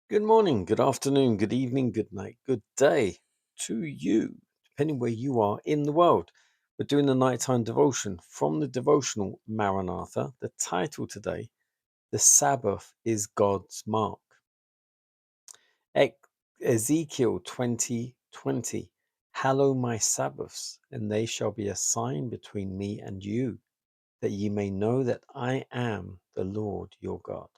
Good morning, good afternoon, good evening, good night, good day to you, depending where you are in the world. We're doing the nighttime devotion from the devotional Maranatha. The title today, The Sabbath is God's Mark. Ezekiel 20:20. Hallow my Sabbaths, and they shall be a sign between me and you, that ye may know that I am the Lord your God.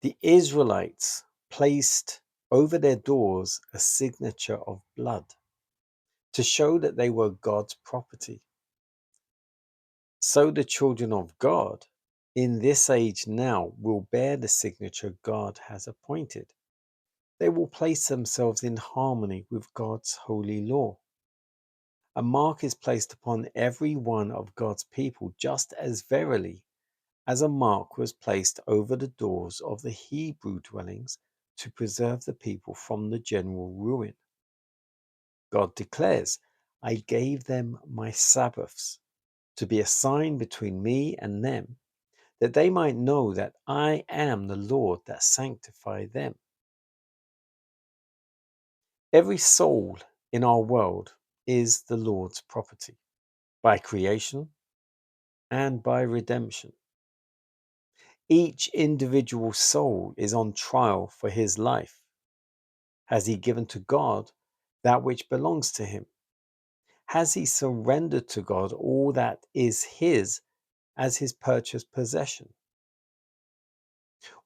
The Israelites placed over their doors a signature of blood to show that they were God's property. So the children of God in this age now will bear the signature God has appointed. They will place themselves in harmony with God's holy law. A mark is placed upon every one of God's people, just as verily as a mark was placed over the doors of the Hebrew dwellings to preserve the people from the general ruin. God declares, I gave them my Sabbaths to be a sign between me and them, that they might know that I am the Lord that sanctify them. Every soul in our world is the Lord's property by creation and by redemption. Each individual soul is on trial for his life. Has he given to God that which belongs to him? Has he surrendered to God all that is his as his purchased possession?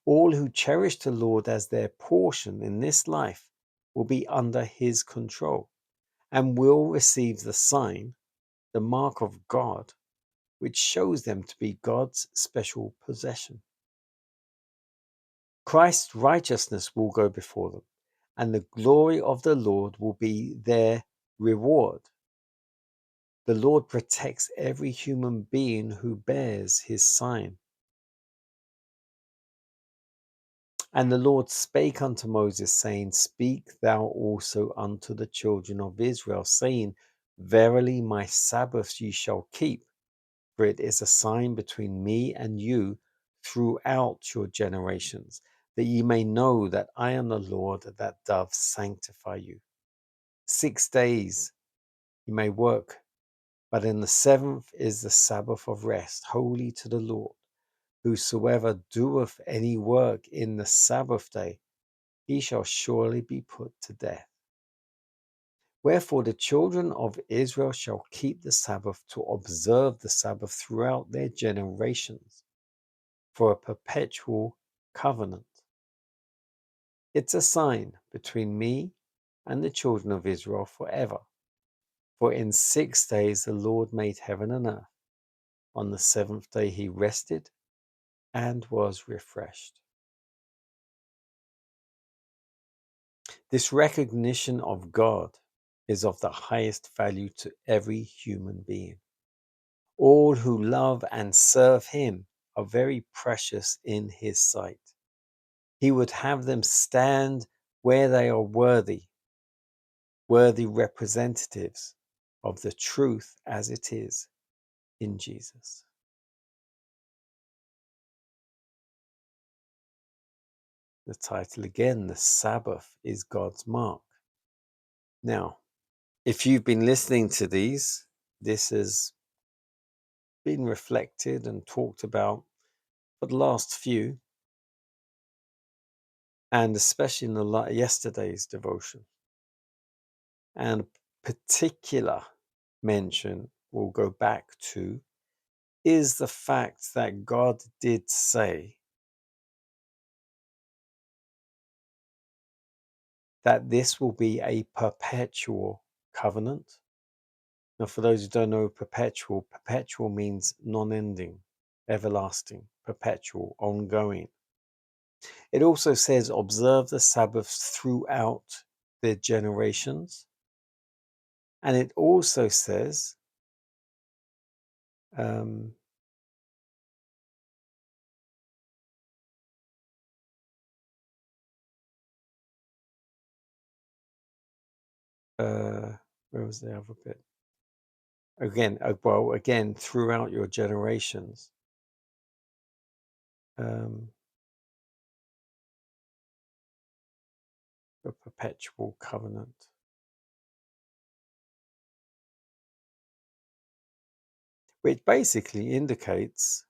All who cherish the Lord as their portion in this life will be under his control and will receive the sign, the mark of God, which shows them to be God's special possession. Christ's righteousness will go before them, and the glory of the Lord will be their reward. The Lord protects every human being who bears his sign. And the Lord spake unto Moses, saying, Speak thou also unto the children of Israel, saying, Verily my Sabbaths ye shall keep, for it is a sign between me and you throughout your generations, that ye may know that I am the Lord that doth sanctify you. 6 days ye may work, but in the seventh is the Sabbath of rest, holy to the Lord. Whosoever doeth any work in the Sabbath day, he shall surely be put to death. Wherefore the children of Israel shall keep the Sabbath to observe the Sabbath throughout their generations for a perpetual covenant. It's a sign between me and the children of Israel forever. For in 6 days the Lord made heaven and earth. On the seventh day he rested and was refreshed. This recognition of God is of the highest value to every human being. All who love and serve him are very precious in his sight. He would have them stand where they are worthy representatives of the truth as it is in Jesus. The title again, The Sabbath is God's Mark. Now, if you've been listening to these, this has been reflected and talked about for the last few, and especially in yesterday's devotion. And particular mention will go back to is the fact that God did say that this will be a perpetual covenant. Now, for those who don't know, perpetual means non ending, everlasting, perpetual, ongoing. It also says, observe the Sabbaths throughout their generations. And it also says, um, where was the other bit? Again, throughout your generations. um, a perpetual covenant. Which basically indicates,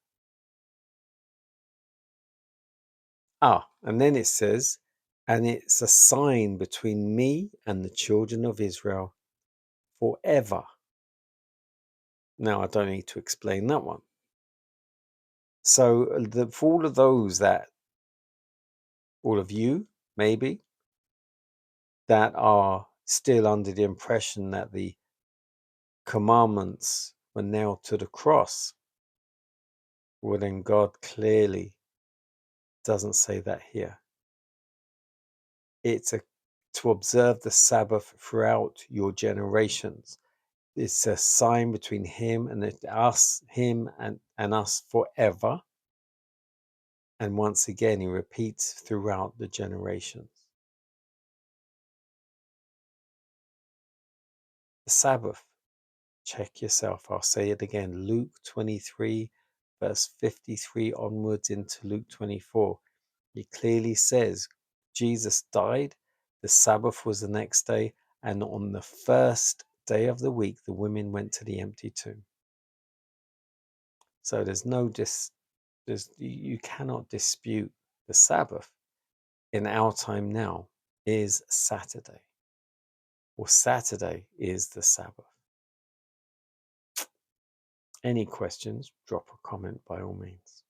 and then it says, and it's a sign between me and the children of Israel forever. Now, I don't need to explain that one. So, for all of those that, all of you, maybe, that are still under the impression that the commandments were nailed to the cross, well, then God clearly doesn't say that here. It's to observe the Sabbath throughout your generations. It's a sign between him and us, him and us forever. And once again, he repeats throughout the generations. The Sabbath, check yourself. I'll say it again. Luke 23, verse 53 onwards into Luke 24. He clearly says Jesus died, the Sabbath was the next day, and on the first day of the week, the women went to the empty tomb. So you cannot dispute the Sabbath in our time now is Saturday, or Saturday is the Sabbath. Any questions, drop a comment by all means.